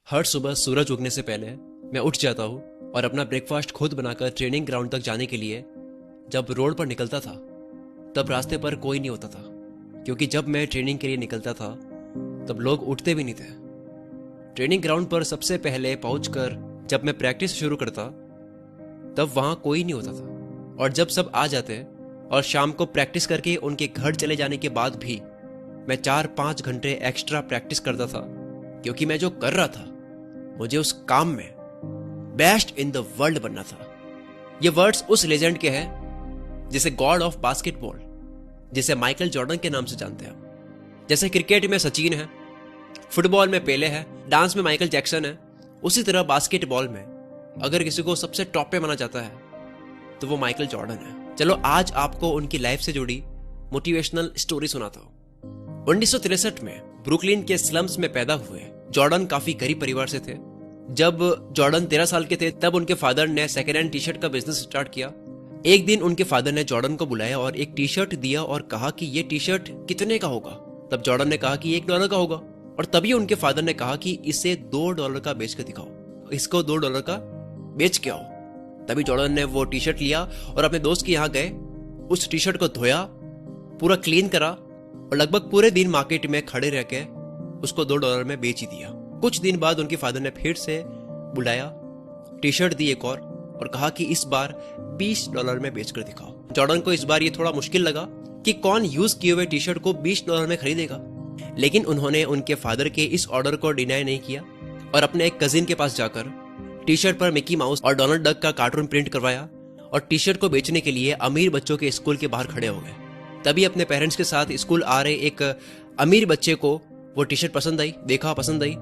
हर सुबह सूरज उगने से पहले मैं उठ जाता हूँ और अपना ब्रेकफास्ट खुद बनाकर ट्रेनिंग ग्राउंड तक जाने के लिए जब रोड पर निकलता था तब रास्ते पर कोई नहीं होता था, क्योंकि जब मैं ट्रेनिंग के लिए निकलता था तब लोग उठते भी नहीं थे। ट्रेनिंग ग्राउंड पर सबसे पहले पहुंचकर जब मैं प्रैक्टिस शुरू करता तब वहां कोई नहीं होता था, और जब सब आ जाते और शाम को प्रैक्टिस करके उनके घर चले जाने के बाद भी मैं 4-5 घंटे एक्स्ट्रा प्रैक्टिस करता था, क्योंकि मैं जो कर रहा था मुझे उस काम में बेस्ट इन द वर्ल्ड बनना था। ये वर्ड्स उस लेजेंड के हैं जिसे गॉड ऑफ बास्केटबॉल, जिसे माइकल जॉर्डन के नाम से जानते हैं। जैसे क्रिकेट में सचिन है, फुटबॉल में पेले है, डांस में माइकल जैक्सन है, उसी तरह बास्केटबॉल में अगर किसी को सबसे टॉप पे माना जाता है तो वो माइकल जॉर्डन है। चलो आज आपको उनकी लाइफ से जुड़ी मोटिवेशनल स्टोरी सुनाता हूं। 1963 में ब्रुकलिन के स्लम्स में पैदा हुए जॉर्डन काफी गरीब परिवार से थे। जब जॉर्डन 13 साल के थे तब उनके फादर ने सेकेंड हैंड टी शर्ट का बिजनेस स्टार्ट किया। एक दिन उनके फादर ने जॉर्डन को बुलाया और एक टी शर्ट दिया और कहा कि ये टी शर्ट कितने का होगा। तब जॉर्डन ने कहा कि $1 का होगा, और तभी उनके फादर ने कहा कि इसे $2 का बेच कर दिखाओ, इसको $2 का बेच के आओ। तभी जॉर्डन ने वो टी शर्ट लिया और अपने दोस्त के यहाँ गए, उस टी शर्ट को धोया, पूरा क्लीन करा और लगभग पूरे दिन मार्केट में खड़े रह के उसको $2 में बेच ही दिया। कुछ दिन बाद उनके फादर ने फिर से बुलाया, टी शर्ट दी एक और कहा कि इस बार $20 में बेचकर दिखाओ। जॉर्डन को इस बार ये थोड़ा मुश्किल लगा कि कौन यूज किए हुए टी शर्ट को $20 में खरीदेगा, लेकिन उन्होंने उनके फादर के इस ऑर्डर को डिनाई नहीं किया और अपने एक कजिन के पास जाकर टी शर्ट पर मिकी माउस और डोनाल्ड डक का कार्टून प्रिंट करवाया और टी शर्ट को बेचने के लिए अमीर बच्चों के स्कूल के बाहर खड़े हो गए। तभी अपने पेरेंट्स के साथ स्कूल आ रहे एक अमीर बच्चे को वो टी शर्ट पसंद आई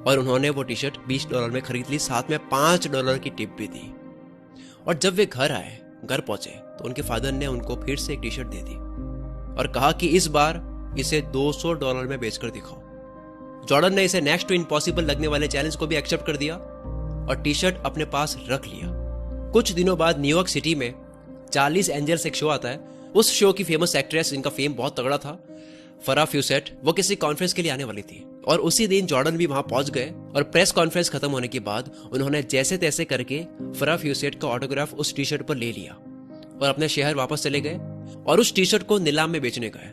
और उन्होंने वो टी शर्ट $20 में खरीद ली, साथ में $5 की टिप भी दी। और जब वे घर पहुंचे तो उनके फादर ने उनको फिर से एक टी शर्ट दे दी और कहा कि इस बार इसे $200 में बेचकर दिखाओ। जॉर्डन ने इसे नेक्स्ट टू इम्पॉसिबल लगने वाले चैलेंज को भी एक्सेप्ट कर दिया और टी शर्ट अपने पास रख लिया। कुछ दिनों बाद न्यूयॉर्क सिटी में चार्लीज एंजल्स एक शो आता है। उस शो की फेमस एक्ट्रेस, जिनका फेम बहुत तगड़ा था, फरा फ्यूसेट, वो किसी कॉन्फ्रेंस के लिए आने वाली थी और उसी दिन जॉर्डन भी वहां पहुंच गए और प्रेस कॉन्फ्रेंस खत्म होने के बाद उन्होंने जैसे तैसे करके फरा फ्यूसेट का ऑटोग्राफ उस टी शर्ट पर ले लिया और अपने शहर वापस चले गए और उस टी शर्ट को नीलाम में बेचने गए।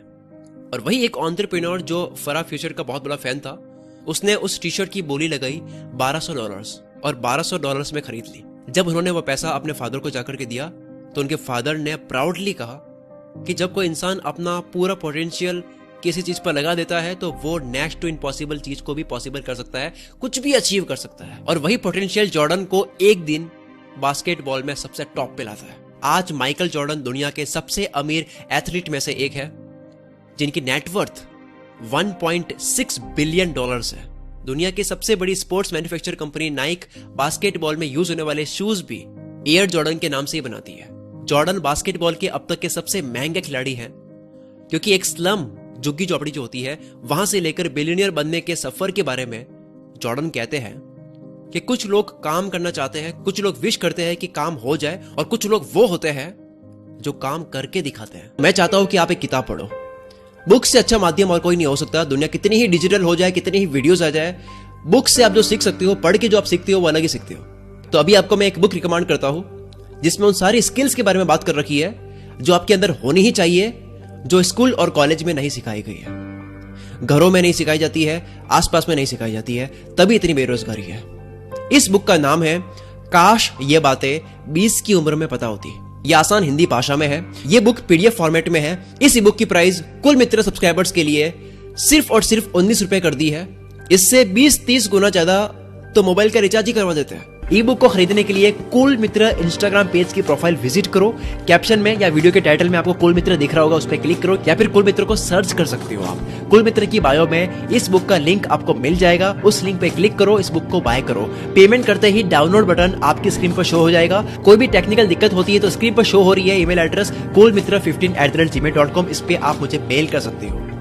और वही एक एंटरप्रेन्योर जो फरा फ्यूसेट का बहुत बड़ा फैन था, उसने उस टी शर्ट की बोली लगाई $1200 और $1200 में खरीद ली। जब उन्होंने वो पैसा अपने फादर को जाकर के दिया तो उनके फादर ने प्राउडली कहा कि जब कोई इंसान अपना पूरा पोटेंशियल किसी चीज पर लगा देता है तो वो नेक्स्ट टू इम्पॉसिबल चीज को भी पॉसिबल कर सकता है, कुछ भी अचीव कर सकता है। और वही पोटेंशियल जॉर्डन को एक दिन बास्केटबॉल में सबसे टॉप पे लाता है। आज माइकल जॉर्डन दुनिया के सबसे अमीर एथलीट में से एक है, जिनकी नेटवर्थ $1.6 बिलियन है। दुनिया की सबसे बड़ी sports manufacture company Naik basketball में यूज होने वाले शूज भी एयर जॉर्डन के नाम से ही बनाती है। जॉर्डन बास्केटबॉल के अब तक के सबसे महंगे खिलाड़ी हैं, क्योंकि एक स्लम झुग्गी झोपड़ी जो होती है वहां से लेकर बिलियनियर बनने के सफर के बारे में जॉर्डन कहते हैं कि कुछ लोग काम करना चाहते हैं, कुछ लोग विश करते हैं कि काम हो जाए, और कुछ लोग वो होते हैं जो काम करके दिखाते हैं। मैं चाहता हूं कि आप एक किताब पढ़ो। बुक से अच्छा माध्यम और कोई नहीं हो सकता। दुनिया कितनी ही डिजिटल हो जाए, कितनी ही वीडियोस आ जाए, बुक से आप जो सीख सकते हो, पढ़ के जो आप सीखते हो वो अलग ही सीखते हो। तो अभी आपको मैं एक बुक रिकमेंड करता हूं जिसमें उन सारी स्किल्स के बारे में बात कर रखी है जो आपके अंदर होनी ही चाहिए, जो स्कूल और कॉलेज में नहीं सिखाई गई है, घरों में नहीं सिखाई जाती है, आसपास में नहीं सिखाई जाती है, तभी इतनी बेरोजगारी है। इस बुक का नाम है काश ये बातें 20 की उम्र में पता होती। ये आसान हिंदी भाषा में है। ये बुक PDF फॉर्मेट में है। इस ई बुक की प्राइस कुल मित्र सब्सक्राइबर्स के लिए सिर्फ और सिर्फ ₹19 कर दी है। इससे 20-30 गुना ज्यादा तो मोबाइल का रिचार्ज ही करवा देते हैं। ई बुक को खरीदने के लिए कुल मित्र इंस्टाग्राम पेज की प्रोफाइल विजिट करो। कैप्शन में या वीडियो के टाइटल में आपको कुल मित्र दिख रहा होगा, उस पर क्लिक करो, या फिर कुल मित्र को सर्च कर सकते हो आप। कुल मित्र की बायो में इस बुक का लिंक आपको मिल जाएगा, उस लिंक पे क्लिक करो, इस बुक को बाय करो। पेमेंट करते ही डाउनलोड बटन आपकी स्क्रीन पर शो हो जाएगा। कोई भी टेक्निकल दिक्कत होती है तो स्क्रीन पर शो हो रही है ईमेल एड्रेस coolmitra15@gmail.com, इस पे आप मुझे मेल कर सकते हो।